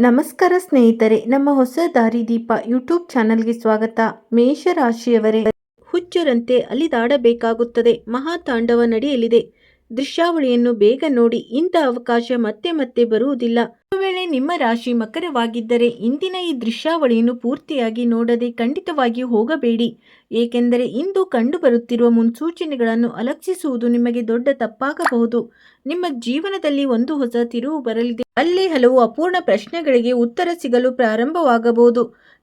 ನಮಸ್ಕಾರ ಸ್ನೇಹಿತರೆ, ನಮ್ಮ ಹೊಸ ದಾರಿದೀಪ ಯೂಟ್ಯೂಬ್ ಚಾನಲ್ಗೆ ಸ್ವಾಗತ. ಮೇಷರಾಶಿಯವರೇ, ಹುಚ್ಚರಂತೆ ಅಲಿದಾಡಬೇಕಾಗುತ್ತದೆ. ಮಹಾತಾಂಡವ ನಡೆಯಲಿದೆ. ದೃಶ್ಯಾವಳಿಯನ್ನು ಬೇಗ ನೋಡಿ. ಇಂಥ ಅವಕಾಶ ಮತ್ತೆ ಮತ್ತೆ ಬರುವುದಿಲ್ಲ. ಒಂದು ವೇಳೆ ನಿಮ್ಮ ರಾಶಿ ಮಕರವಾಗಿದ್ದರೆ ಇಂದಿನ ಈ ದೃಶ್ಯಾವಳಿಯನ್ನು ಪೂರ್ತಿಯಾಗಿ ನೋಡದೆ ಖಂಡಿತವಾಗಿಯೂ ಹೋಗಬೇಡಿ. ಏಕೆಂದರೆ ಇಂದು ಕಂಡುಬರುತ್ತಿರುವ ಮುನ್ಸೂಚನೆಗಳನ್ನು ಅಲಕ್ಷಿಸುವುದು ನಿಮಗೆ ದೊಡ್ಡ ತಪ್ಪಾಗಬಹುದು. ನಿಮ್ಮ ಜೀವನದಲ್ಲಿ ಒಂದು ಹೊಸ ತಿರುವು ಬರಲಿದೆ. ಅಲ್ಲಿ ಹಲವು ಅಪೂರ್ಣ ಪ್ರಶ್ನೆಗಳಿಗೆ ಉತ್ತರ ಸಿಗಲು ಪ್ರಾರಂಭವಾಗಬಹುದು.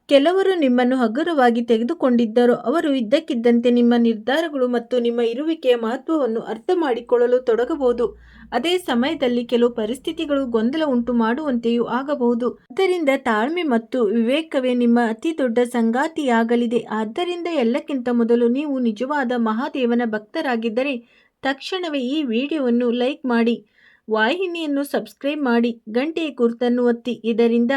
ಕೆಲವರು ನಿಮ್ಮನ್ನು ಹಗುರವಾಗಿ ತೆಗೆದುಕೊಂಡಿದ್ದರೂ ಅವರು ಇದ್ದಕ್ಕಿದ್ದಂತೆ ನಿಮ್ಮ ನಿರ್ಧಾರಗಳು ಮತ್ತು ನಿಮ್ಮ ಇರುವಿಕೆಯ ಮಹತ್ವವನ್ನು ಅರ್ಥ ಮಾಡಿಕೊಳ್ಳಲು ತೊಡಗಬಹುದು. ಅದೇ ಸಮಯದಲ್ಲಿ ಕೆಲವು ಪರಿಸ್ಥಿತಿಗಳು ಗೊಂದಲ ಉಂಟು ಮಾಡುವಂತೆಯೂ ಆಗಬಹುದು. ಆದ್ದರಿಂದ ತಾಳ್ಮೆ ಮತ್ತು ವಿವೇಕವೇ ನಿಮ್ಮ ಅತಿ ದೊಡ್ಡ ಸಂಗಾತಿಯಾಗಲಿದೆ. ಆದ್ದರಿಂದ ಎಲ್ಲಕ್ಕಿಂತ ಮೊದಲು ನೀವು ನಿಜವಾದ ಮಹಾದೇವನ ಭಕ್ತರಾಗಿದ್ದರೆ ತಕ್ಷಣವೇ ಈ ವಿಡಿಯೋವನ್ನು ಲೈಕ್ ಮಾಡಿ, ವಾಹಿನಿಯನ್ನು ಸಬ್ಸ್ಕ್ರೈಬ್ ಮಾಡಿ, ಗಂಟೆಯ ಗುರುತನ್ನು ಒತ್ತಿ. ಇದರಿಂದ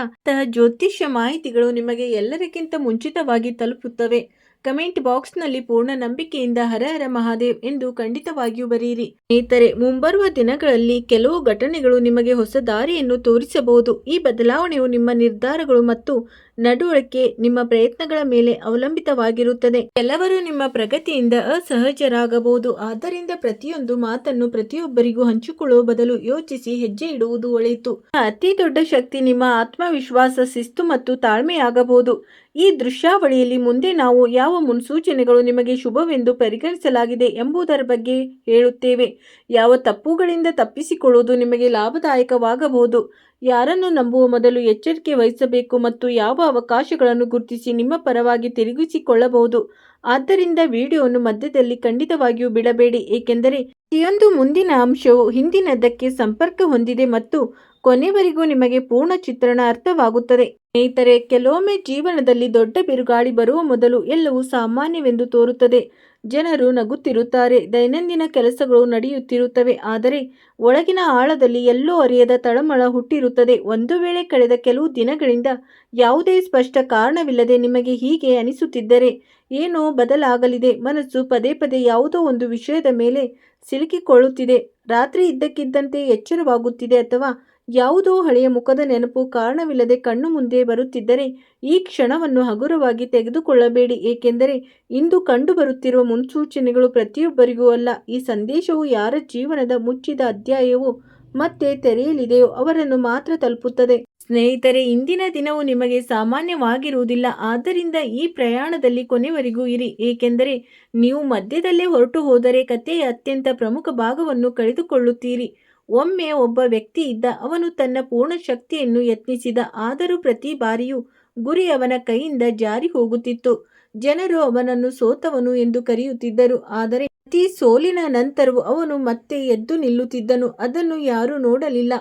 ಜ್ಯೋತಿಷ್ಯ ಮಾಹಿತಿಗಳು ನಿಮಗೆ ಎಲ್ಲರಿಗಿಂತ ಮುಂಚಿತವಾಗಿ ತಲುಪುತ್ತವೆ. ಕಮೆಂಟ್ ಬಾಕ್ಸ್ನಲ್ಲಿ ಪೂರ್ಣ ನಂಬಿಕೆಯಿಂದ ಹರ ಹರ ಮಹಾದೇವ್ ಎಂದು ಖಂಡಿತವಾಗಿಯೂ ಬರೆಯಿರಿ. ಸ್ನೇಹಿತರೆ, ಮುಂಬರುವ ದಿನಗಳಲ್ಲಿ ಕೆಲವು ಘಟನೆಗಳು ನಿಮಗೆ ಹೊಸ ದಾರಿಯನ್ನು ತೋರಿಸಬಹುದು. ಈ ಬದಲಾವಣೆಯು ನಿಮ್ಮ ನಿರ್ಧಾರಗಳು ಮತ್ತು ನಡವಳಿಕೆ, ನಿಮ್ಮ ಪ್ರಯತ್ನಗಳ ಮೇಲೆ ಅವಲಂಬಿತವಾಗಿರುತ್ತದೆ. ಕೆಲವರು ನಿಮ್ಮ ಪ್ರಗತಿಯಿಂದ ಅಸಹಜರಾಗಬಹುದು. ಆದ್ದರಿಂದ ಪ್ರತಿಯೊಂದು ಮಾತನ್ನು ಪ್ರತಿಯೊಬ್ಬರಿಗೂ ಹಂಚಿಕೊಳ್ಳುವ ಬದಲು ಯೋಚಿಸಿ ಹೆಜ್ಜೆ ಇಡುವುದು ಒಳಿತು. ಅತಿ ದೊಡ್ಡ ಶಕ್ತಿ ನಿಮ್ಮ ಆತ್ಮವಿಶ್ವಾಸ, ಶಿಸ್ತು ಮತ್ತು ತಾಳ್ಮೆಯಾಗಬಹುದು. ಈ ದೃಶ್ಯಾವಳಿಯಲ್ಲಿ ಮುಂದೆ ನಾವು ಯಾವ ಮುನ್ಸೂಚನೆಗಳು ನಿಮಗೆ ಶುಭವೆಂದು ಪರಿಗಣಿಸಲಾಗಿದೆ ಎಂಬುದರ ಬಗ್ಗೆ ಹೇಳುತ್ತೇವೆ. ಯಾವ ತಪ್ಪುಗಳಿಂದ ತಪ್ಪಿಸಿಕೊಳ್ಳುವುದು ನಿಮಗೆ ಲಾಭದಾಯಕವಾಗಬಹುದು, ಯಾರನ್ನು ನಂಬುವ ಮೊದಲು ಎಚ್ಚರಿಕೆ ವಹಿಸಬೇಕು ಮತ್ತು ಯಾವ ಅವಕಾಶಗಳನ್ನು ಗುರುತಿಸಿ ನಿಮ್ಮ ಪರವಾಗಿ ತಿರುಗಿಸಿಕೊಳ್ಳಬಹುದು. ಆದ್ದರಿಂದ ವಿಡಿಯೋವನ್ನು ಮಧ್ಯದಲ್ಲಿ ಖಂಡಿತವಾಗಿಯೂ ಬಿಡಬೇಡಿ, ಏಕೆಂದರೆ ಪ್ರತಿಯೊಂದು ಮುಂದಿನ ಅಂಶವು ಹಿಂದಿನದಕ್ಕೆ ಸಂಪರ್ಕ ಹೊಂದಿದೆ ಮತ್ತು ಕೊನೆವರೆಗೂ ನಿಮಗೆ ಪೂರ್ಣ ಚಿತ್ರಣ ಅರ್ಥವಾಗುತ್ತದೆ. ಸ್ನೇಹಿತರೆ, ಕೆಲವೊಮ್ಮೆ ಜೀವನದಲ್ಲಿ ದೊಡ್ಡ ಬಿರುಗಾಳಿ ಬರುವ ಮೊದಲು ಎಲ್ಲವೂ ಸಾಮಾನ್ಯವೆಂದು ತೋರುತ್ತದೆ. ಜನರು ನಗುತ್ತಿರುತ್ತಾರೆ, ದೈನಂದಿನ ಕೆಲಸಗಳು ನಡೆಯುತ್ತಿರುತ್ತವೆ, ಆದರೆ ಒಳಗಿನ ಆಳದಲ್ಲಿ ಎಲ್ಲೋ ಅರಿಯದ ತಳಮಳ ಹುಟ್ಟಿರುತ್ತದೆ. ಒಂದು ವೇಳೆ ಕಳೆದ ಕೆಲವು ದಿನಗಳಿಂದ ಯಾವುದೇ ಸ್ಪಷ್ಟ ಕಾರಣವಿಲ್ಲದೆ ನಿಮಗೆ ಹೀಗೆ ಅನಿಸುತ್ತಿದ್ದರೆ ಏನೋ ಬದಲಾಗಲಿದೆ. ಮನಸ್ಸು ಪದೇ ಪದೇ ಯಾವುದೋ ಒಂದು ವಿಷಯದ ಮೇಲೆ ಸಿಲುಕಿಕೊಳ್ಳುತ್ತಿದೆ, ರಾತ್ರಿ ಇದ್ದಕ್ಕಿದ್ದಂತೆ ಎಚ್ಚರವಾಗುತ್ತಿದೆ, ಅಥವಾ ಯಾವುದೋ ಹಳೆಯ ಮುಖದ ನೆನಪು ಕಾರಣವಿಲ್ಲದೆ ಕಣ್ಣು ಮುಂದೆ ಬರುತ್ತಿದ್ದರೆ ಈ ಕ್ಷಣವನ್ನು ಹಗುರವಾಗಿ ತೆಗೆದುಕೊಳ್ಳಬೇಡಿ. ಏಕೆಂದರೆ ಇಂದು ಕಂಡುಬರುತ್ತಿರುವ ಮುನ್ಸೂಚನೆಗಳು ಪ್ರತಿಯೊಬ್ಬರಿಗೂ ಅಲ್ಲ. ಈ ಸಂದೇಶವು ಯಾರ ಜೀವನದ ಮುಚ್ಚಿದ ಅಧ್ಯಾಯವು ಮತ್ತೆ ತೆರೆಯಲಿದೆಯೋ ಅವರನ್ನು ಮಾತ್ರ ತಲುಪುತ್ತದೆ. ಸ್ನೇಹಿತರೆ, ಇಂದಿನ ದಿನವು ನಿಮಗೆ ಸಾಮಾನ್ಯವಾಗಿರುವುದಿಲ್ಲ. ಆದ್ದರಿಂದ ಈ ಪ್ರಯಾಣದಲ್ಲಿ ಕೊನೆವರೆಗೂ ಇರಿ, ಏಕೆಂದರೆ ನೀವು ಮಧ್ಯದಲ್ಲೇ ಹೊರಟು ಹೋದರೆ ಕಥೆಯ ಅತ್ಯಂತ ಪ್ರಮುಖ ಭಾಗವನ್ನು ಕಳೆದುಕೊಳ್ಳುತ್ತೀರಿ. ಒಮ್ಮೆ ಒಬ್ಬ ವ್ಯಕ್ತಿ ಇದ್ದ, ಅವನು ತನ್ನ ಪೂರ್ಣ ಶಕ್ತಿಯನ್ನು ಯತ್ನಿಸಿದ, ಆದರೂ ಪ್ರತಿ ಬಾರಿಯೂ ಗುರಿ ಅವನ ಕೈಯಿಂದ ಜಾರಿ ಹೋಗುತ್ತಿತ್ತು. ಜನರು ಅವನನ್ನು ಸೋತವನು ಎಂದು ಕರೆಯುತ್ತಿದ್ದರು, ಆದರೆ ಪ್ರತಿ ಸೋಲಿನ ನಂತರವೂ ಅವನು ಮತ್ತೆ ಎದ್ದು ನಿಲ್ಲುತ್ತಿದ್ದನು. ಅದನ್ನು ಯಾರೂ ನೋಡಲಿಲ್ಲ.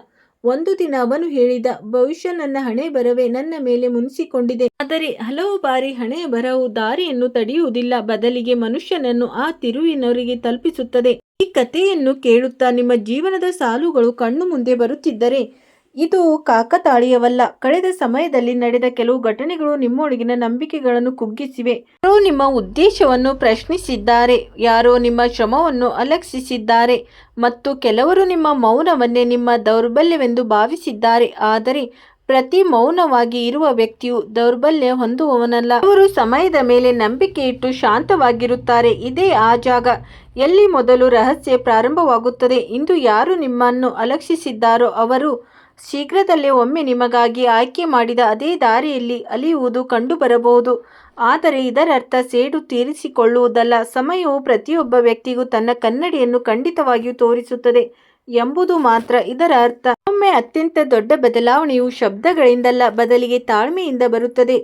ಒಂದು ದಿನ ಅವನು ಹೇಳಿದ, ಬಹುಶಃ ನನ್ನ ಹಣೆ ಬರವೇ ನನ್ನ ಮೇಲೆ ಮುನಿಸಿಕೊಂಡಿದೆ. ಆದರೆ ಹಲವು ಬಾರಿ ಹಣೆಯ ಬರಹವು ದಾರಿಯನ್ನು ತಡೆಯುವುದಿಲ್ಲ, ಬದಲಿಗೆ ಮನುಷ್ಯನನ್ನು ಆ ತಿರುವಿನವರೆಗೆ ತಲುಪಿಸುತ್ತದೆ. ಈ ಕಥೆಯನ್ನು ಕೇಳುತ್ತಾ ನಿಮ್ಮ ಜೀವನದ ಸಾಲುಗಳು ಕಣ್ಣು ಮುಂದೆ ಬರುತ್ತಿದ್ದರೆ ಇದು ಕಾಕತಾಳೀಯವಲ್ಲ. ಕಳೆದ ಸಮಯದಲ್ಲಿ ನಡೆದ ಕೆಲವು ಘಟನೆಗಳು ನಿಮ್ಮೊಳಗಿನ ನಂಬಿಕೆಗಳನ್ನು ಕುಗ್ಗಿಸಿವೆ. ಯಾರೋ ನಿಮ್ಮ ಉದ್ದೇಶವನ್ನು ಪ್ರಶ್ನಿಸಿದ್ದಾರೆ, ಯಾರೋ ನಿಮ್ಮ ಶ್ರಮವನ್ನು ಅಲಕ್ಷಿಸಿದ್ದಾರೆ ಮತ್ತು ಕೆಲವರು ನಿಮ್ಮ ಮೌನವನ್ನೇ ನಿಮ್ಮ ದೌರ್ಬಲ್ಯವೆಂದು ಭಾವಿಸಿದ್ದಾರೆ. ಆದರೆ ಪ್ರತಿ ಮೌನವಾಗಿ ಇರುವ ವ್ಯಕ್ತಿಯು ದೌರ್ಬಲ್ಯ ಹೊಂದುವವನಲ್ಲ. ಅವರು ಸಮಯದ ಮೇಲೆ ನಂಬಿಕೆ ಇಟ್ಟು ಶಾಂತವಾಗಿರುತ್ತಾರೆ. ಇದೇ ಆ ಜಾಗ ಎಲ್ಲಿ ಮೊದಲು ರಹಸ್ಯ ಪ್ರಾರಂಭವಾಗುತ್ತದೆ. ಇಂದು ಯಾರು ನಿಮ್ಮನ್ನು ಅಲಕ್ಷಿಸಿದ್ದಾರೋ ಅವರು ಶೀಘ್ರದಲ್ಲೇ ಒಮ್ಮೆ ನಿಮಗಾಗಿ ಆಯ್ಕೆ ಮಾಡಿದ ಅದೇ ದಾರಿಯಲ್ಲಿ ಅಲಿಯುವುದು ಕಂಡುಬರಬಹುದು. ಆದರೆ ಇದರರ್ಥ ಸೇಡು ತೀರಿಸಿಕೊಳ್ಳುವುದಲ್ಲ. ಸಮಯವು ಪ್ರತಿಯೊಬ್ಬ ವ್ಯಕ್ತಿಗೂ ತನ್ನ ಕನ್ನಡಿಯನ್ನು ಖಂಡಿತವಾಗಿಯೂ ತೋರಿಸುತ್ತದೆ ಎಂಬುದು ಮಾತ್ರ ಇದರ ಅರ್ಥ. ಒಮ್ಮೆ ಅತ್ಯಂತ ದೊಡ್ಡ ಬದಲಾವಣೆಯು ಶಬ್ದಗಳಿಂದಲ್ಲ, ಬದಲಿಗೆ ತಾಳ್ಮೆಯಿಂದ ಬರುತ್ತದೆ.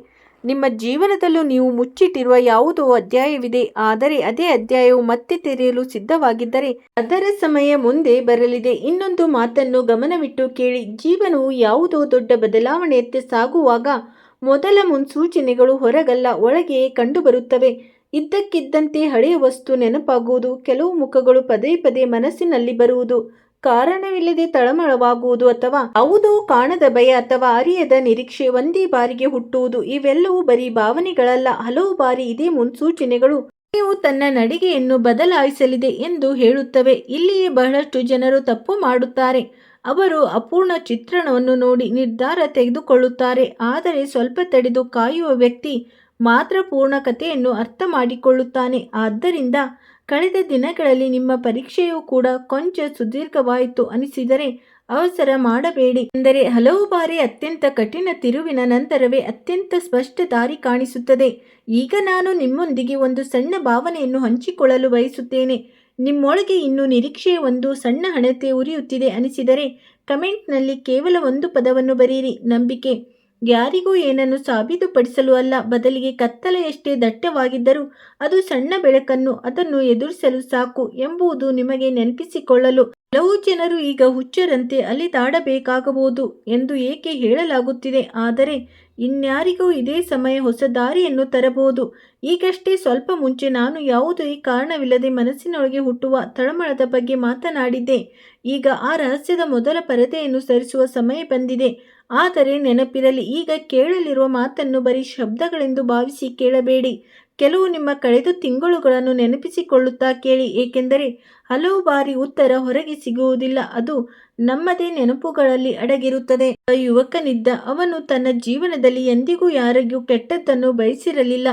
ನಿಮ್ಮ ಜೀವನದಲ್ಲೂ ನೀವು ಮುಚ್ಚಿಟ್ಟಿರುವ ಯಾವುದೋ ಅಧ್ಯಾಯವಿದೆ, ಆದರೆ ಅದೇ ಅಧ್ಯಾಯವು ಮತ್ತೆ ತೆರೆಯಲು ಸಿದ್ಧವಾಗಿದ್ದರೆ ಅದರ ಸಮಯ ಮುಂದೆ ಬರಲಿದೆ. ಇನ್ನೊಂದು ಮಾತನ್ನು ಗಮನವಿಟ್ಟು ಕೇಳಿ. ಜೀವನವು ಯಾವುದೋ ದೊಡ್ಡ ಬದಲಾವಣೆಯತ್ತ ಸಾಗುವಾಗ ಮೊದಲ ಮುನ್ಸೂಚನೆಗಳು ಹೊರಗಲ್ಲ, ಒಳಗೆಯೇ ಕಂಡುಬರುತ್ತವೆ. ಇದ್ದಕ್ಕಿದ್ದಂತೆ ಹಳೆಯ ವಸ್ತು ನೆನಪಾಗುವುದು, ಕೆಲವು ಮುಖಗಳು ಪದೇ ಪದೇ ಮನಸ್ಸಿನಲ್ಲಿ ಬರುವುದು, ಕಾರಣವಿಲ್ಲದೆ ತಳಮಳವಾಗುವುದು, ಅಥವಾ ಯಾವುದೋ ಕಾಣದ ಭಯ ಅಥವಾ ಅರಿಯದ ನಿರೀಕ್ಷೆ ಒಂದೇ ಬಾರಿಗೆ ಹುಟ್ಟುವುದು. ಇವೆಲ್ಲವೂ ಬರೀ ಭಾವನೆಗಳಲ್ಲ, ಹಲವು ಬಾರಿ ಇದೇ ಮುನ್ಸೂಚನೆಗಳು ನೀವು ತನ್ನ ನಡಿಗೆಯನ್ನು ಬದಲಾಯಿಸಲಿದೆ ಎಂದು ಹೇಳುತ್ತವೆ. ಇಲ್ಲಿಯೇ ಬಹಳಷ್ಟು ಜನರು ತಪ್ಪು ಮಾಡುತ್ತಾರೆ. ಅವರು ಅಪೂರ್ಣ ಚಿತ್ರಣವನ್ನು ನೋಡಿ ನಿರ್ಧಾರ ತೆಗೆದುಕೊಳ್ಳುತ್ತಾರೆ. ಆದರೆ ಸ್ವಲ್ಪ ತಡೆದು ಕಾಯುವ ವ್ಯಕ್ತಿ ಮಾತ್ರ ಪೂರ್ಣ ಕಥೆಯನ್ನು ಅರ್ಥ ಮಾಡಿಕೊಳ್ಳುತ್ತಾನೆ. ಆದ್ದರಿಂದ ಕಳೆದ ದಿನಗಳಲ್ಲಿ ನಿಮ್ಮ ಪರೀಕ್ಷೆಯೂ ಕೂಡ ಕೊಂಚ ಸುದೀರ್ಘವಾಯಿತು ಅನಿಸಿದರೆ ಅವಸರ ಮಾಡಬೇಡಿ. ಎಂದರೆ ಹಲವು ಬಾರಿ ಅತ್ಯಂತ ಕಠಿಣ ತಿರುವಿನ ನಂತರವೇ ಅತ್ಯಂತ ಸ್ಪಷ್ಟ ದಾರಿ ಕಾಣಿಸುತ್ತದೆ. ಈಗ ನಾನು ನಿಮ್ಮೊಂದಿಗೆ ಒಂದು ಸಣ್ಣ ಭಾವನೆಯನ್ನು ಹಂಚಿಕೊಳ್ಳಲು ಬಯಸುತ್ತೇನೆ. ನಿಮ್ಮೊಳಗೆ ಇನ್ನೂ ನಿರೀಕ್ಷೆಯ ಒಂದು ಸಣ್ಣ ಹಣತೆ ಉರಿಯುತ್ತಿದೆ ಅನಿಸಿದರೆ ಕಮೆಂಟ್ನಲ್ಲಿ ಕೇವಲ ಒಂದು ಪದವನ್ನು ಬರೆಯಿರಿ, ನಂಬಿಕೆ. ಯಾರಿಗೂ ಏನನ್ನು ಸಾಬೀತುಪಡಿಸಲು ಅಲ್ಲ, ಬದಲಿಗೆ ಕತ್ತಲೆಯಷ್ಟೇ ದಟ್ಟವಾಗಿದ್ದರೂ ಅದು ಸಣ್ಣ ಬೆಳಕನ್ನು ಅದನ್ನು ಎದುರಿಸಲು ಸಾಕು ಎಂಬುದು ನಿಮಗೆ ನೆನಪಿಸಿಕೊಳ್ಳಲು. ಹಲವು ಜನರು ಈಗ ಹುಚ್ಚರಂತೆ ಅಲಿದಾಡಬೇಕಾಗಬಹುದು ಎಂದು ಏಕೆ ಹೇಳಲಾಗುತ್ತಿದೆ, ಆದರೆ ಇನ್ಯಾರಿಗೂ ಇದೇ ಸಮಯ ಹೊಸ ದಾರಿಯನ್ನು ತರಬಹುದು. ಈಗಷ್ಟೇ ಸ್ವಲ್ಪ ಮುಂಚೆ ನಾನು ಯಾವುದೇ ಕಾರಣವಿಲ್ಲದೆ ಮನಸ್ಸಿನೊಳಗೆ ಹುಟ್ಟುವ ತಳಮಳದ ಬಗ್ಗೆ ಮಾತನಾಡಿದ್ದೆ. ಈಗ ಆ ರಹಸ್ಯದ ಮೊದಲ ಪರದೆಯನ್ನು ಸರಿಸುವ ಸಮಯ ಬಂದಿದೆ. ಆದರೆ ನೆನಪಿರಲಿ, ಈಗ ಕೇಳಲಿರುವ ಮಾತನ್ನು ಬರೀ ಶಬ್ದಗಳೆಂದು ಭಾವಿಸಿ ಕೇಳಬೇಡಿ. ಕೆಲವು ನಿಮ್ಮ ಕಳೆದ ತಿಂಗಳುಗಳನ್ನು ನೆನಪಿಸಿಕೊಳ್ಳುತ್ತಾ ಕೇಳಿ, ಏಕೆಂದರೆ ಹಲವು ಬಾರಿ ಉತ್ತರ ಹೊರಗೆ ಸಿಗುವುದಿಲ್ಲ, ಅದು ನಮ್ಮದೇ ನೆನಪುಗಳಲ್ಲಿ ಅಡಗಿರುತ್ತದೆ. ಯುವಕನಿದ್ದ. ಅವನು ತನ್ನ ಜೀವನದಲ್ಲಿ ಎಂದಿಗೂ ಯಾರಿಗೂ ಕೆಟ್ಟದ್ದನ್ನು ಬಯಸಿರಲಿಲ್ಲ.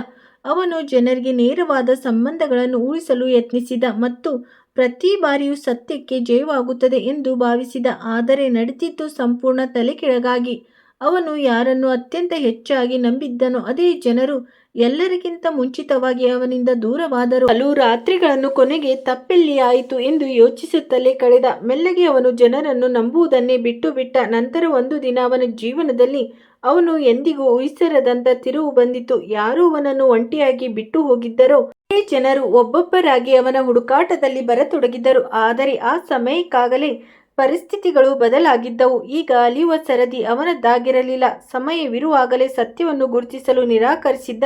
ಅವನು ಜನರಿಗೆ ನೇರವಾದ ಸಂಬಂಧಗಳನ್ನು ಉಳಿಸಲು ಯತ್ನಿಸಿದ ಮತ್ತು ಪ್ರತಿ ಬಾರಿಯೂ ಸತ್ಯಕ್ಕೆ ಜಯವಾಗುತ್ತದೆ ಎಂದು ಭಾವಿಸಿದ. ಆದರೆ ನಡೆದಿದ್ದು ಸಂಪೂರ್ಣ ತಲೆಕೆಳಗಾಗಿ. ಅವನು ಯಾರನ್ನು ಅತ್ಯಂತ ಹೆಚ್ಚಾಗಿ ನಂಬಿದ್ದನೋ ಅದೇ ಜನರು ಎಲ್ಲರಿಗಿಂತ ಮುಂಚಿತವಾಗಿ ಅವನಿಂದ ದೂರವಾದರು. ಹಲವು ರಾತ್ರಿಗಳನ್ನು ಕೊನೆಗೆ ತಪ್ಪೆಲ್ಲಿ ಆಯಿತು ಎಂದು ಯೋಚಿಸುತ್ತಲೇ ಕಳೆದ. ಮೆಲ್ಲಗೆ ಅವನು ಜನರನ್ನು ನಂಬುವುದನ್ನೇ ಬಿಟ್ಟು ಬಿಟ್ಟ. ನಂತರ ಒಂದು ದಿನ ಅವನ ಜೀವನದಲ್ಲಿ ಅವನು ಎಂದಿಗೂ ಊಹಿಸಿರದಂಥ ತಿರುವು ಬಂದಿತು. ಯಾರು ಅವನನ್ನು ಒಂಟಿಯಾಗಿ ಬಿಟ್ಟು ಹೋಗಿದ್ದರೋ ಅದೇ ಜನರು ಒಬ್ಬೊಬ್ಬರಾಗಿ ಅವನ ಹುಡುಕಾಟದಲ್ಲಿ ಬರತೊಡಗಿದರು. ಆದರೆ ಆ ಸಮಯಕ್ಕಾಗಲೇ ಪರಿಸ್ಥಿತಿಗಳು ಬದಲಾಗಿದ್ದವು. ಈಗ ಅಲಿಯುವ ಸರದಿ ಅವನದ್ದಾಗಿರಲಿಲ್ಲ, ಸಮಯವಿರುವಾಗಲೇ ಸತ್ಯವನ್ನು ಗುರುತಿಸಲು ನಿರಾಕರಿಸಿದ್ದ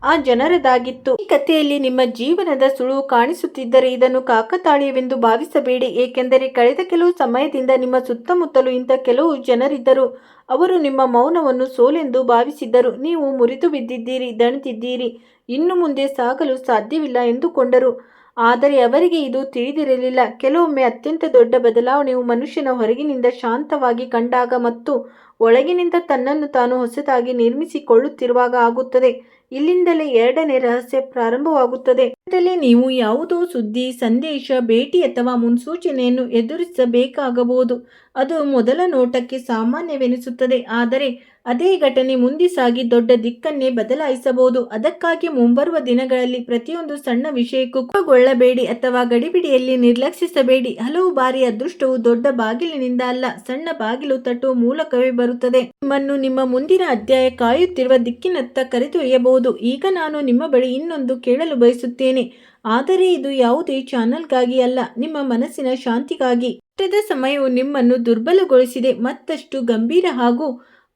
ಆ ಜನರದಾಗಿತ್ತು. ಈ ಕಥೆಯಲ್ಲಿ ನಿಮ್ಮ ಜೀವನದ ಸುಳುವು ಕಾಣಿಸುತ್ತಿದ್ದರೆ ಇದನ್ನು ಕಾಕತಾಳೀಯವೆಂದು ಭಾವಿಸಬೇಡಿ, ಏಕೆಂದರೆ ಕಳೆದ ಕೆಲವು ಸಮಯದಿಂದ ನಿಮ್ಮ ಸುತ್ತಮುತ್ತಲೂ ಇಂಥ ಕೆಲವು ಜನರಿದ್ದರು. ಅವರು ನಿಮ್ಮ ಮೌನವನ್ನು ಸೋಲೆಂದು ಭಾವಿಸಿದ್ದರು. ನೀವು ಮುರಿದು ಬಿದ್ದಿದ್ದೀರಿ, ದಣಿದಿದ್ದೀರಿ, ಇನ್ನು ಮುಂದೆ ಸಾಗಲು ಸಾಧ್ಯವಿಲ್ಲ ಎಂದುಕೊಂಡರು. ಆದರೆ ಅವರಿಗೆ ಇದು ತಿಳಿದಿರಲಿಲ್ಲ. ಕೆಲವೊಮ್ಮೆ ಅತ್ಯಂತ ದೊಡ್ಡ ಬದಲಾವಣೆಯು ಮನುಷ್ಯನ ಹೊರಗಿನಿಂದ ಶಾಂತವಾಗಿ ಕಂಡಾಗ ಮತ್ತು ಒಳಗಿನಿಂದ ತನ್ನನ್ನು ತಾನು ಹೊಸದಾಗಿ ನಿರ್ಮಿಸಿಕೊಳ್ಳುತ್ತಿರುವಾಗ ಆಗುತ್ತದೆ. ಇಲ್ಲಿಂದಲೇ ಎರಡನೇ ರಹಸ್ಯ ಪ್ರಾರಂಭವಾಗುತ್ತದೆ. ಇದರಲ್ಲಿ ನೀವು ಯಾವುದೋ ಸುದ್ದಿ, ಸಂದೇಶ, ಭೇಟಿ ಅಥವಾ ಮುನ್ಸೂಚನೆಯನ್ನು ಎದುರಿಸಬೇಕಾಗಬಹುದು. ಅದು ಮೊದಲ ನೋಟಕ್ಕೆ ಸಾಮಾನ್ಯವೆನಿಸುತ್ತದೆ, ಆದರೆ ಅದೇ ಘಟನೆ ಮುಂದೆ ಸಾಗಿ ದೊಡ್ಡ ದಿಕ್ಕನ್ನೇ ಬದಲಾಯಿಸಬಹುದು. ಅದಕ್ಕಾಗಿ ಮುಂಬರುವ ದಿನಗಳಲ್ಲಿ ಪ್ರತಿಯೊಂದು ಸಣ್ಣ ವಿಷಯಕ್ಕೂ ಕೋಪಗೊಳ್ಳಬೇಡಿ ಅಥವಾ ಗಡಿಬಿಡಿಯಲ್ಲಿ ನಿರ್ಲಕ್ಷಿಸಬೇಡಿ. ಹಲವು ಬಾರಿ ಅದೃಷ್ಟವು ದೊಡ್ಡ ಬಾಗಿಲಿನಿಂದ ಅಲ್ಲ, ಸಣ್ಣ ಬಾಗಿಲು ತಟ್ಟುವ ಮೂಲಕವೇ ಬರುತ್ತದೆ. ನಿಮ್ಮನ್ನು ನಿಮ್ಮ ಮುಂದಿನ ಅಧ್ಯಾಯ ಕಾಯುತ್ತಿರುವ ದಿಕ್ಕಿನತ್ತ ಕರೆದೊಯ್ಯಬಹುದು. ಈಗ ನಾನು ನಿಮ್ಮ ಬಳಿ ಇನ್ನೊಂದು ಕೇಳಲು ಬಯಸುತ್ತೇನೆ, ಆದರೆ ಇದು ಯಾವುದೇ ಚಾನಲ್ಗಾಗಿ ಅಲ್ಲ, ನಿಮ್ಮ ಮನಸ್ಸಿನ ಶಾಂತಿಗಾಗಿ. ಕಷ್ಟದ ಸಮಯವು ನಿಮ್ಮನ್ನು ದುರ್ಬಲಗೊಳಿಸಿದೆ, ಮತ್ತಷ್ಟು ಗಂಭೀರ ಹಾಗೂ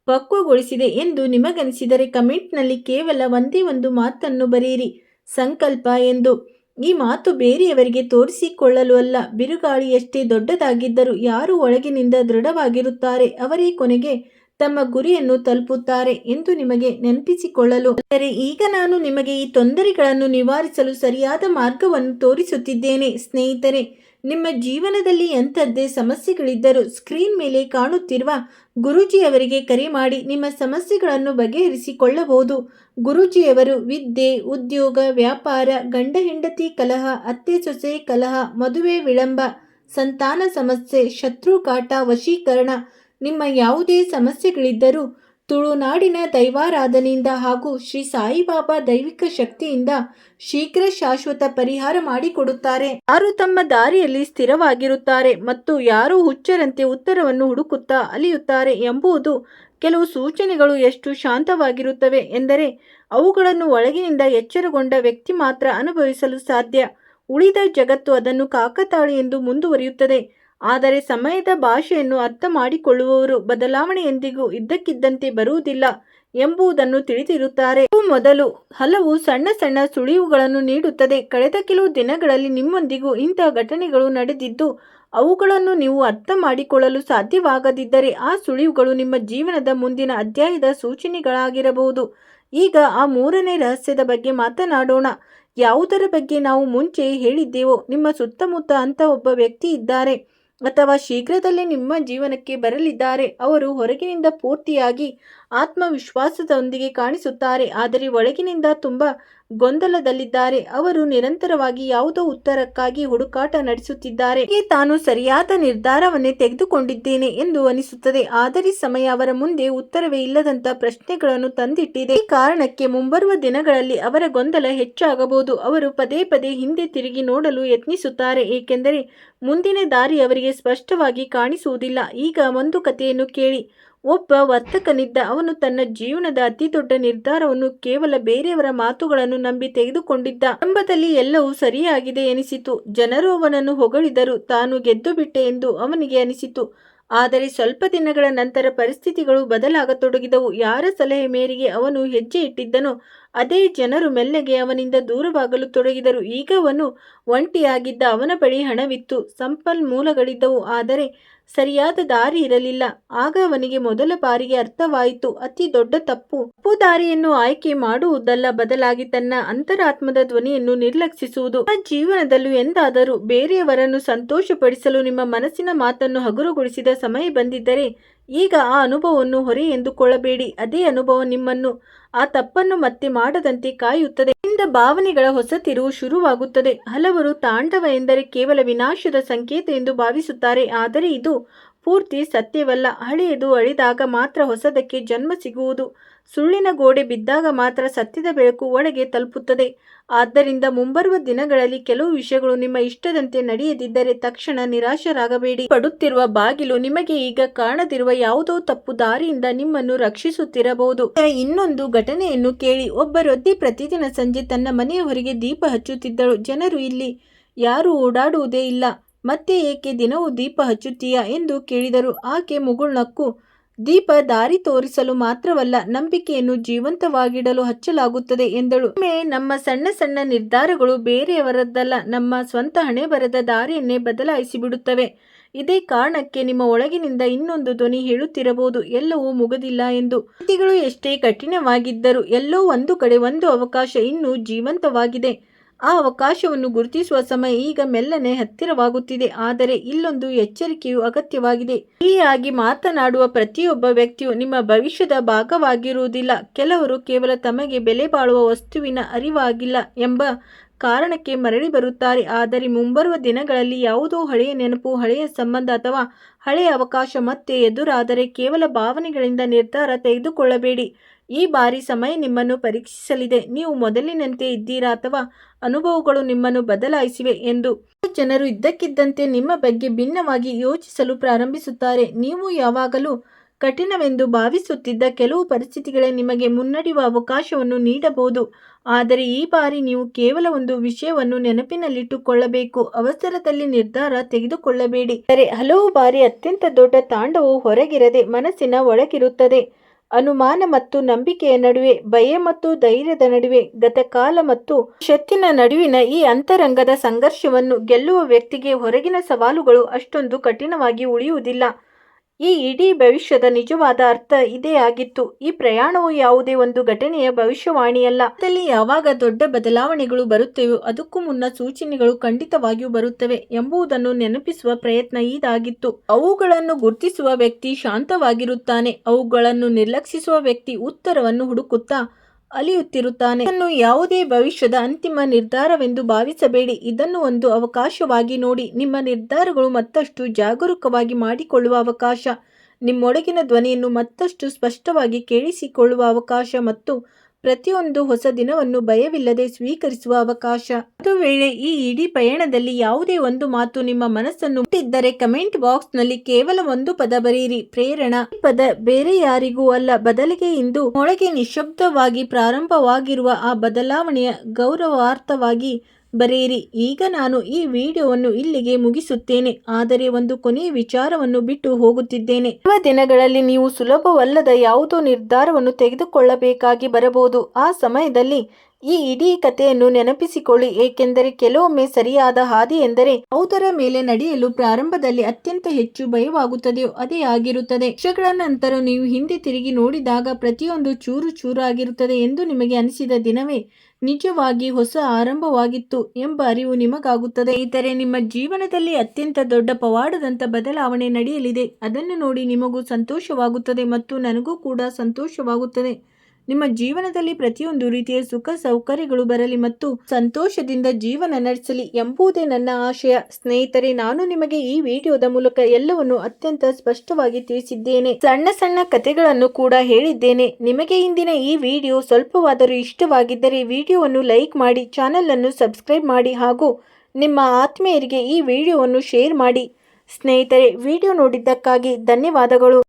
ಪಕ್ವಗೊಳಿಸಿದೆ ಎಂದು ನಿಮಗನಿಸಿದರೆ ಕಮೆಂಟ್ನಲ್ಲಿ ಕೇವಲ ಒಂದೇ ಒಂದು ಮಾತನ್ನು ಬರೆಯಿರಿ, ಸಂಕಲ್ಪ ಎಂದು. ಈ ಮಾತು ಬೇರೆಯವರಿಗೆ ತೋರಿಸಿಕೊಳ್ಳಲು ಅಲ್ಲ. ಬಿರುಗಾಳಿಯಷ್ಟೇ ದೊಡ್ಡದಾಗಿದ್ದರೂ ಯಾರು ಒಳಗಿನಿಂದ ದೃಢವಾಗಿರುತ್ತಾರೆ ಅವರೇ ಕೊನೆಗೆ ತಮ್ಮ ಗುರಿಯನ್ನು ತಲುಪುತ್ತಾರೆ ಎಂದು ನಿಮಗೆ ನೆನಪಿಸಿಕೊಳ್ಳಲು. ಆದರೆ ಈಗ ನಾನು ನಿಮಗೆ ಈ ತೊಂದರೆಗಳನ್ನು ನಿವಾರಿಸಲು ಸರಿಯಾದ ಮಾರ್ಗವನ್ನು ತೋರಿಸುತ್ತಿದ್ದೇನೆ. ಸ್ನೇಹಿತರೆ, ನಿಮ್ಮ ಜೀವನದಲ್ಲಿ ಎಂಥದ್ದೇ ಸಮಸ್ಯೆಗಳಿದ್ದರೂ ಸ್ಕ್ರೀನ್ ಮೇಲೆ ಕಾಣುತ್ತಿರುವ ಗುರೂಜಿಯವರಿಗೆ ಕರೆ ಮಾಡಿ ನಿಮ್ಮ ಸಮಸ್ಯೆಗಳನ್ನು ಬಗೆಹರಿಸಿಕೊಳ್ಳಬಹುದು. ಗುರೂಜಿಯವರು ವಿದ್ಯೆ, ಉದ್ಯೋಗ, ವ್ಯಾಪಾರ, ಗಂಡ ಹೆಂಡತಿ ಕಲಹ, ಅತ್ತೆ ಸೊಸೆ ಕಲಹ, ಮದುವೆ ವಿಳಂಬ, ಸಂತಾನ ಸಮಸ್ಯೆ, ಶತ್ರು ಕಾಟ, ವಶೀಕರಣ, ನಿಮ್ಮ ಯಾವುದೇ ಸಮಸ್ಯೆಗಳಿದ್ದರೂ ತುಳುನಾಡಿನ ದೈವಾರಾಧನೆಯಿಂದ ಹಾಗೂ ಶ್ರೀ ಸಾಯಿಬಾಬಾ ದೈವಿಕ ಶಕ್ತಿಯಿಂದ ಶೀಘ್ರ ಶಾಶ್ವತ ಪರಿಹಾರ ಮಾಡಿಕೊಡುತ್ತಾರೆ. ಯಾರು ತಮ್ಮ ದಾರಿಯಲ್ಲಿ ಸ್ಥಿರವಾಗಿರುತ್ತಾರೆ ಮತ್ತು ಯಾರು ಹುಚ್ಚರಂತೆ ಉತ್ತರವನ್ನು ಹುಡುಕುತ್ತಾ ಅಲಿಯುತ್ತಾರೆ ಎಂಬುದು ಕೆಲವು ಸೂಚನೆಗಳು ಎಷ್ಟು ಶಾಂತವಾಗಿರುತ್ತವೆ ಎಂದರೆ ಅವುಗಳನ್ನು ಒಳಗಿನಿಂದ ಎಚ್ಚರಗೊಂಡ ವ್ಯಕ್ತಿ ಮಾತ್ರ ಅನುಭವಿಸಲು ಸಾಧ್ಯ. ಉಳಿದ ಜಗತ್ತು ಅದನ್ನು ಕಾಕತಾಳಿ ಎಂದು ಮುಂದುವರಿಯುತ್ತದೆ. ಆದರೆ ಸಮಯದ ಭಾಷೆಯನ್ನು ಅರ್ಥ ಮಾಡಿಕೊಳ್ಳುವವರು ಬದಲಾವಣೆ ಎಂದಿಗೂ ಇದ್ದಕ್ಕಿದ್ದಂತೆ ಬರುವುದಿಲ್ಲ ಎಂಬುದನ್ನು ತಿಳಿದಿರುತ್ತಾರೆ. ಮೊದಲು ಹಲವು ಸಣ್ಣ ಸಣ್ಣ ಸುಳಿವುಗಳನ್ನು ನೀಡುತ್ತದೆ. ಕಳೆದ ಕೆಲವು ದಿನಗಳಲ್ಲಿ ನಿಮ್ಮೊಂದಿಗೂ ಇಂತಹ ಘಟನೆಗಳು ನಡೆದಿದ್ದು ಅವುಗಳನ್ನು ನೀವು ಅರ್ಥ ಮಾಡಿಕೊಳ್ಳಲು ಸಾಧ್ಯವಾಗದಿದ್ದರೆ ಆ ಸುಳಿವುಗಳು ನಿಮ್ಮ ಜೀವನದ ಮುಂದಿನ ಅಧ್ಯಾಯದ ಸೂಚನೆಗಳಾಗಿರಬಹುದು. ಈಗ ಆ ಮೂರನೇ ರಹಸ್ಯದ ಬಗ್ಗೆ ಮಾತನಾಡೋಣ. ಯಾವುದರ ಬಗ್ಗೆ ನಾವು ಮುಂಚೆ ಹೇಳಿದ್ದೆವೋ, ನಿಮ್ಮ ಸುತ್ತಮುತ್ತ ಅಂತ ಒಬ್ಬ ವ್ಯಕ್ತಿ ಇದ್ದಾರೆ. ಅಥವಾ ಶೀಘ್ರದಲ್ಲೇ ನಿಮ್ಮ ಜೀವನಕ್ಕೆ ಬರಲಿದ್ದಾರೆ. ಅವರು ಹೊರಗಿನಿಂದ ಪೂರ್ತಿಯಾಗಿ ಆತ್ಮವಿಶ್ವಾಸದೊಂದಿಗೆ ಕಾಣಿಸುತ್ತಾರೆ, ಆದರೆ ಒಳಗಿನಿಂದ ತುಂಬ ಗೊಂದಲದಲ್ಲಿದ್ದಾರೆ. ಅವರು ನಿರಂತರವಾಗಿ ಯಾವುದೋ ಉತ್ತರಕ್ಕಾಗಿ ಹುಡುಕಾಟ ನಡೆಸುತ್ತಿದ್ದಾರೆ. ತಾನು ಸರಿಯಾದ ನಿರ್ಧಾರವನ್ನೇ ತೆಗೆದುಕೊಂಡಿದ್ದೇನೆ ಎಂದು ಅನಿಸುತ್ತದೆ, ಆದರೆ ಸಮಯ ಅವರ ಮುಂದೆ ಉತ್ತರವೇ ಇಲ್ಲದಂತ ಪ್ರಶ್ನೆಗಳನ್ನು ತಂದಿಟ್ಟಿದೆ. ಈ ಕಾರಣಕ್ಕೆ ಮುಂಬರುವ ದಿನಗಳಲ್ಲಿ ಅವರ ಗೊಂದಲ ಹೆಚ್ಚಾಗಬಹುದು. ಅವರು ಪದೇ ಪದೇ ಹಿಂದೆ ತಿರುಗಿ ನೋಡಲು ಯತ್ನಿಸುತ್ತಾರೆ, ಏಕೆಂದರೆ ಮುಂದಿನ ದಾರಿ ಅವರಿಗೆ ಸ್ಪಷ್ಟವಾಗಿ ಕಾಣಿಸುವುದಿಲ್ಲ. ಈಗ ಒಂದು ಕಥೆಯನ್ನು ಕೇಳಿ. ಒಬ್ಬ ವರ್ತಕನಿದ್ದ. ಅವನು ತನ್ನ ಜೀವನದ ಅತಿದೊಡ್ಡ ನಿರ್ಧಾರವನ್ನು ಕೇವಲ ಬೇರೆಯವರ ಮಾತುಗಳನ್ನು ನಂಬಿ ತೆಗೆದುಕೊಂಡಿದ್ದ. ಆರಂಭದಲ್ಲಿ ಎಲ್ಲವೂ ಸರಿಯಾಗಿದೆ ಎನಿಸಿತು. ಜನರು ಅವನನ್ನು ಹೊಗಳಿದರು. ತಾನು ಗೆದ್ದು ಬಿಟ್ಟೆ ಎಂದು ಅವನಿಗೆ ಅನಿಸಿತು. ಆದರೆ ಸ್ವಲ್ಪ ದಿನಗಳ ನಂತರ ಪರಿಸ್ಥಿತಿಗಳು ಬದಲಾಗತೊಡಗಿದವು. ಯಾರ ಸಲಹೆ ಮೇರೆಗೆ ಅವನು ಹೆಜ್ಜೆ ಇಟ್ಟಿದ್ದನೋ ಅದೇ ಜನರು ಮೆಲ್ಲಗೆ ಅವನಿಂದ ದೂರವಾಗಲು ತೊಡಗಿದರು. ಈಗ ಅವನು ಒಂಟಿಯಾಗಿದ್ದ. ಅವನ ಬಳಿ ಹಣವಿತ್ತು, ಸಂಪನ್ಮೂಲಗಳಿದ್ದವು, ಆದರೆ ಸರಿಯಾದ ದಾರಿ ಇರಲಿಲ್ಲ. ಆಗ ಅವನಿಗೆ ಮೊದಲ ಬಾರಿಗೆ ಅರ್ಥವಾಯಿತು, ಅತಿ ದೊಡ್ಡ ತಪ್ಪು ದಾರಿಯನ್ನು ಆಯ್ಕೆ ಮಾಡುವುದಲ್ಲ, ಬದಲಾಗಿ ತನ್ನ ಅಂತರಾತ್ಮದ ಧ್ವನಿಯನ್ನು ನಿರ್ಲಕ್ಷಿಸುವುದು. ನಿಮ್ಮ ಜೀವನದಲ್ಲೂ ಎಂದಾದರೂ ಬೇರೆಯವರನ್ನು ಸಂತೋಷಪಡಿಸಲು ನಿಮ್ಮ ಮನಸ್ಸಿನ ಮಾತನ್ನು ಹಗುರಗೊಳಿಸಿದ ಸಮಯ ಬಂದಿದ್ದರೆ ಈಗ ಆ ಅನುಭವವನ್ನು ಹೊರೆ ಎಂದುಕೊಳ್ಳಬೇಡಿ. ಅದೇ ಅನುಭವ ನಿಮ್ಮನ್ನು ಆ ತಪ್ಪನ್ನು ಮತ್ತೆ ಮಾಡದಂತೆ ಕಾಯುತ್ತದೆ. ಇಂದ ಭಾವನೆಗಳ ಹೊಸ ತಿರುವು ಶುರುವಾಗುತ್ತದೆ. ಹಲವರು ತಾಂಡವ ಎಂದರೆ ಕೇವಲ ವಿನಾಶದ ಸಂಕೇತ ಎಂದು ಭಾವಿಸುತ್ತಾರೆ, ಆದರೆ ಇದು ಪೂರ್ತಿ ಸತ್ಯವಲ್ಲ. ಹಳೆಯದು ಅಳಿದಾಗ ಮಾತ್ರ ಹೊಸದಕ್ಕೆ ಜನ್ಮ ಸಿಗುವುದು. ಸುಳ್ಳಿನ ಗೋಡೆ ಬಿದ್ದಾಗ ಮಾತ್ರ ಸತ್ಯದ ಬೆಳಕು ಒಳಗೆ ತಲುಪುತ್ತದೆ. ಆದ್ದರಿಂದ ಮುಂಬರುವ ದಿನಗಳಲ್ಲಿ ಕೆಲವು ವಿಷಯಗಳು ನಿಮ್ಮ ಇಷ್ಟದಂತೆ ನಡೆಯದಿದ್ದರೆ ತಕ್ಷಣ ನಿರಾಶರಾಗಬೇಡಿ. ಪಡುತ್ತಿರುವ ಬಾಗಿಲು ನಿಮಗೆ ಈಗ ಕಾಣದಿರುವ ಯಾವುದೋ ತಪ್ಪು ದಾರಿಯಿಂದ ನಿಮ್ಮನ್ನು ರಕ್ಷಿಸುತ್ತಿರಬಹುದು. ಇನ್ನೊಂದು ಘಟನೆಯನ್ನು ಕೇಳಿ. ಒಬ್ಬ ವೃದ್ಧಿ ಪ್ರತಿದಿನ ಸಂಜೆ ತನ್ನ ಮನೆಯ ಹೊರಗೆ ದೀಪ ಹಚ್ಚುತ್ತಿದ್ದಳು. ಜನರು, ಇಲ್ಲಿ ಯಾರೂ ಓಡಾಡುವುದೇ ಇಲ್ಲ, ಮತ್ತೆ ಏಕೆ ದಿನವೂ ದೀಪ ಹಚ್ಚುತ್ತೀಯಾ ಎಂದು ಕೇಳಿದರು. ಆಕೆ ಮುಗುಳ್ನಕ್ಕು, ದೀಪ ದಾರಿ ತೋರಿಸಲು ಮಾತ್ರವಲ್ಲ, ನಂಬಿಕೆಯನ್ನು ಜೀವಂತವಾಗಿಡಲು ಹಚ್ಚಲಾಗುತ್ತದೆ ಎಂದಳು. ಒಮ್ಮೆ ನಮ್ಮ ಸಣ್ಣ ಸಣ್ಣ ನಿರ್ಧಾರಗಳು ಬೇರೆಯವರದ್ದಲ್ಲ, ನಮ್ಮ ಸ್ವಂತ ಹಣೆಬರದ ದಾರಿಯನ್ನೇ ಬದಲಾಯಿಸಿ ಬಿಡುತ್ತವೆ. ಇದೇ ಕಾರಣಕ್ಕೆ ನಿಮ್ಮ ಒಳಗಿನಿಂದ ಇನ್ನೊಂದು ಧ್ವನಿ ಹೇಳುತ್ತಿರಬಹುದು, ಎಲ್ಲವೂ ಮುಗಿದಿಲ್ಲ ಎಂದು. ಸ್ಥಿತಿಗಳು ಎಷ್ಟೇ ಕಠಿಣವಾಗಿದ್ದರೂ ಎಲ್ಲೋ ಒಂದು ಕಡೆ ಒಂದು ಅವಕಾಶ ಇನ್ನೂ ಜೀವಂತವಾಗಿದೆ. ಆ ಅವಕಾಶವನ್ನು ಗುರುತಿಸುವ ಸಮಯ ಈಗ ಮೆಲ್ಲನೆ ಹತ್ತಿರವಾಗುತ್ತಿದೆ. ಆದರೆ ಇಲ್ಲೊಂದು ಎಚ್ಚರಿಕೆಯು ಅಗತ್ಯವಾಗಿದೆ. ಹೀಯಾಗಿ ಮಾತನಾಡುವ ಪ್ರತಿಯೊಬ್ಬ ವ್ಯಕ್ತಿಯು ನಿಮ್ಮ ಭವಿಷ್ಯದ ಭಾಗವಾಗಿರುವುದಿಲ್ಲ. ಕೆಲವರು ಕೇವಲ ತಮಗೆ ಬೆಲೆ ಬಾಳುವ ವಸ್ತುವಿನ ಅರಿವಾಗಿಲ್ಲ ಎಂಬ ಕಾರಣಕ್ಕೆ ಮರಳಿ ಬರುತ್ತಾರೆ. ಆದರೆ ಮುಂಬರುವ ದಿನಗಳಲ್ಲಿ ಯಾವುದೋ ಹಳೆಯ ನೆನಪು, ಹಳೆಯ ಸಂಬಂಧ ಅಥವಾ ಹಳೆಯ ಅವಕಾಶ ಮತ್ತೆ ಎದುರಾದರೆ ಕೇವಲ ಭಾವನೆಗಳಿಂದ ನಿರ್ಧಾರ ತೆಗೆದುಕೊಳ್ಳಬೇಡಿ. ಈ ಬಾರಿ ಸಮಯ ನಿಮ್ಮನ್ನು ಪರೀಕ್ಷಿಸಲಿದೆ. ನೀವು ಮೊದಲಿನಂತೆ ಇದ್ದೀರಾ ಅಥವಾ ಅನುಭವಗಳು ನಿಮ್ಮನ್ನು ಬದಲಾಯಿಸಿವೆ ಎಂದು. ಜನರು ಇದ್ದಕ್ಕಿದ್ದಂತೆ ನಿಮ್ಮ ಬಗ್ಗೆ ಭಿನ್ನವಾಗಿ ಯೋಚಿಸಲು ಪ್ರಾರಂಭಿಸುತ್ತಾರೆ. ನೀವು ಯಾವಾಗಲೂ ಕಠಿಣವೆಂದು ಭಾವಿಸುತ್ತಿದ್ದ ಕೆಲವು ಪರಿಸ್ಥಿತಿಗಳೇ ನಿಮಗೆ ಮುನ್ನಡೆಯುವ ಅವಕಾಶವನ್ನು ನೀಡಬಹುದು. ಆದರೆ ಈ ಬಾರಿ ನೀವು ಕೇವಲ ಒಂದು ವಿಷಯವನ್ನು ನೆನಪಿನಲ್ಲಿಟ್ಟುಕೊಳ್ಳಬೇಕು, ಅವಸರದಲ್ಲಿ ನಿರ್ಧಾರ ತೆಗೆದುಕೊಳ್ಳಬೇಡಿ. ಹಲವು ಬಾರಿ ಅತ್ಯಂತ ದೊಡ್ಡ ತಾಂಡವು ಹೊರಗಿರದೆ ಮನಸ್ಸಿನ ಒಳಗಿರುತ್ತದೆ. ಅನುಮಾನ ಮತ್ತು ನಂಬಿಕೆಯ ನಡುವೆ, ಭಯ ಮತ್ತು ಧೈರ್ಯದ ನಡುವೆ, ಗತಕಾಲ ಮತ್ತು ಶಕ್ತಿನ ನಡುವಿನ ಈ ಅಂತರಂಗದ ಸಂಘರ್ಷವನ್ನು ಗೆಲ್ಲುವ ವ್ಯಕ್ತಿಗೆ ಹೊರಗಿನ ಸವಾಲುಗಳು ಅಷ್ಟೊಂದು ಕಠಿಣವಾಗಿ ಉಳಿಯುವುದಿಲ್ಲ. ಈ ಇಡೀ ಭವಿಷ್ಯದ ನಿಜವಾದ ಅರ್ಥ ಇದೇ ಆಗಿತ್ತು. ಈ ಪ್ರಯಾಣವು ಯಾವುದೇ ಒಂದು ಘಟನೆಯ ಭವಿಷ್ಯವಾಣಿಯಲ್ಲ. ಅದರಲ್ಲಿ ಯಾವಾಗ ದೊಡ್ಡ ಬದಲಾವಣೆಗಳು ಬರುತ್ತವೆಯೋ ಅದಕ್ಕೂ ಮುನ್ನ ಸೂಚನೆಗಳು ಖಂಡಿತವಾಗಿಯೂ ಬರುತ್ತವೆ ಎಂಬುದನ್ನು ನೆನಪಿಸುವ ಪ್ರಯತ್ನ ಇದಾಗಿತ್ತು. ಅವುಗಳನ್ನು ಗುರುತಿಸುವ ವ್ಯಕ್ತಿ ಶಾಂತವಾಗಿರುತ್ತಾನೆ. ಅವುಗಳನ್ನು ನಿರ್ಲಕ್ಷಿಸುವ ವ್ಯಕ್ತಿ ಉತ್ತರವನ್ನು ಹುಡುಕುತ್ತಾ ಅಲಿಯುತ್ತಿರುತ್ತಾನೆ. ಇದನ್ನು ಯಾವುದೇ ಭವಿಷ್ಯದ ಅಂತಿಮ ನಿರ್ಧಾರವೆಂದು ಭಾವಿಸಬೇಡಿ. ಇದನ್ನು ಒಂದು ಅವಕಾಶವಾಗಿ ನೋಡಿ. ನಿಮ್ಮ ನಿರ್ಧಾರಗಳು ಮತ್ತಷ್ಟು ಜಾಗರೂಕವಾಗಿ ಮಾಡಿಕೊಳ್ಳುವ ಅವಕಾಶ, ನಿಮ್ಮೊಳಗಿನ ಧ್ವನಿಯನ್ನು ಮತ್ತಷ್ಟು ಸ್ಪಷ್ಟವಾಗಿ ಕೇಳಿಸಿಕೊಳ್ಳುವ ಅವಕಾಶ ಮತ್ತು ಪ್ರತಿಯೊಂದು ಹೊಸ ದಿನವನ್ನು ಭಯವಿಲ್ಲದೆ ಸ್ವೀಕರಿಸುವ ಅವಕಾಶ. ಒಂದು ವೇಳೆ ಈ ಇಡೀ ಪಯಣದಲ್ಲಿ ಯಾವುದೇ ಒಂದು ಮಾತು ನಿಮ್ಮ ಮನಸ್ಸನ್ನು ಮುಟ್ಟಿದ್ದರೆ ಕಮೆಂಟ್ ಬಾಕ್ಸ್ನಲ್ಲಿ ಕೇವಲ ಒಂದು ಪದ ಬರೆಯಿರಿ, ಪ್ರೇರಣಾ. ಈ ಪದ ಬೇರೆ ಯಾರಿಗೂ ಅಲ್ಲ, ಬದಲಿಗೆ ಇಂದು ಒಳಗೆ ನಿಶ್ಶಬ್ದವಾಗಿ ಪ್ರಾರಂಭವಾಗಿರುವ ಆ ಬದಲಾವಣೆಯ ಗೌರವಾರ್ಥವಾಗಿ ಬರೆಯಿರಿ. ಈಗ ನಾನು ಈ ವಿಡಿಯೋವನ್ನು ಇಲ್ಲಿಗೆ ಮುಗಿಸುತ್ತೇನೆ, ಆದರೆ ಒಂದು ಕೊನೆಯ ವಿಚಾರವನ್ನು ಬಿಟ್ಟು ಹೋಗುತ್ತಿದ್ದೇನೆ. ಬರುವ ದಿನಗಳಲ್ಲಿ ನೀವು ಸುಲಭವಲ್ಲದ ಯಾವುದೋ ನಿರ್ಧಾರವನ್ನು ತೆಗೆದುಕೊಳ್ಳಬೇಕಾಗಿ ಬರಬಹುದು. ಆ ಸಮಯದಲ್ಲಿ ಈ ಇಡೀ ಕಥೆಯನ್ನು ನೆನಪಿಸಿಕೊಳ್ಳಿ, ಏಕೆಂದರೆ ಕೆಲವೊಮ್ಮೆ ಸರಿಯಾದ ಹಾದಿ ಎಂದರೆ ಯಾವುದರ ಮೇಲೆ ನಡೆಯಲು ಪ್ರಾರಂಭದಲ್ಲಿ ಅತ್ಯಂತ ಹೆಚ್ಚು ಭಯವಾಗುತ್ತದೆಯೋ ಅದೇ ಆಗಿರುತ್ತದೆ. ವರ್ಷಗಳ ನಂತರ ನೀವು ಹಿಂದೆ ತಿರುಗಿ ನೋಡಿದಾಗ ಪ್ರತಿಯೊಂದು ಚೂರು ಚೂರಾಗಿರುತ್ತದೆ ಎಂದು ನಿಮಗೆ ಅನಿಸಿದ ದಿನವೇ ನಿಜವಾಗಿ ಹೊಸ ಆರಂಭವಾಗಿತ್ತು ಎಂಬ ಅರಿವು ನಿಮಗಾಗುತ್ತದೆ. ಸ್ನೇಹಿತರೆ, ನಿಮ್ಮ ಜೀವನದಲ್ಲಿ ಅತ್ಯಂತ ದೊಡ್ಡ ಪವಾಡದಂತ ಬದಲಾವಣೆ ನಡೆಯಲಿದೆ. ಅದನ್ನು ನೋಡಿ ನಿಮಗೂ ಸಂತೋಷವಾಗುತ್ತದೆ ಮತ್ತು ನನಗೂ ಕೂಡ ಸಂತೋಷವಾಗುತ್ತದೆ. ನಿಮ್ಮ ಜೀವನದಲ್ಲಿ ಪ್ರತಿಯೊಂದು ರೀತಿಯ ಸುಖ ಸೌಕರ್ಯಗಳು ಬರಲಿ ಮತ್ತು ಸಂತೋಷದಿಂದ ಜೀವನ ನಡೆಸಲಿ ಎಂಬುದೇ ನನ್ನ ಆಶಯ. ಸ್ನೇಹಿತರೆ, ನಾನು ನಿಮಗೆ ಈ ವಿಡಿಯೋದ ಮೂಲಕ ಎಲ್ಲವನ್ನು ಅತ್ಯಂತ ಸ್ಪಷ್ಟವಾಗಿ ತಿಳಿಸಿದ್ದೇನೆ. ಸಣ್ಣ ಸಣ್ಣ ಕಥೆಗಳನ್ನು ಕೂಡ ಹೇಳಿದ್ದೇನೆ. ನಿಮಗೆ ಇಂದಿನ ಈ ವಿಡಿಯೋ ಸ್ವಲ್ಪವಾದರೂ ಇಷ್ಟವಾಗಿದ್ದರೆ ವಿಡಿಯೋವನ್ನು ಲೈಕ್ ಮಾಡಿ, ಚಾನೆಲ್ ಅನ್ನು ಸಬ್ಸ್ಕ್ರೈಬ್ ಮಾಡಿ ಹಾಗೂ ನಿಮ್ಮ ಆತ್ಮೀಯರಿಗೆ ಈ ವಿಡಿಯೋವನ್ನು ಶೇರ್ ಮಾಡಿ. ಸ್ನೇಹಿತರೆ, ವಿಡಿಯೋ ನೋಡಿದ್ದಕ್ಕಾಗಿ ಧನ್ಯವಾದಗಳು.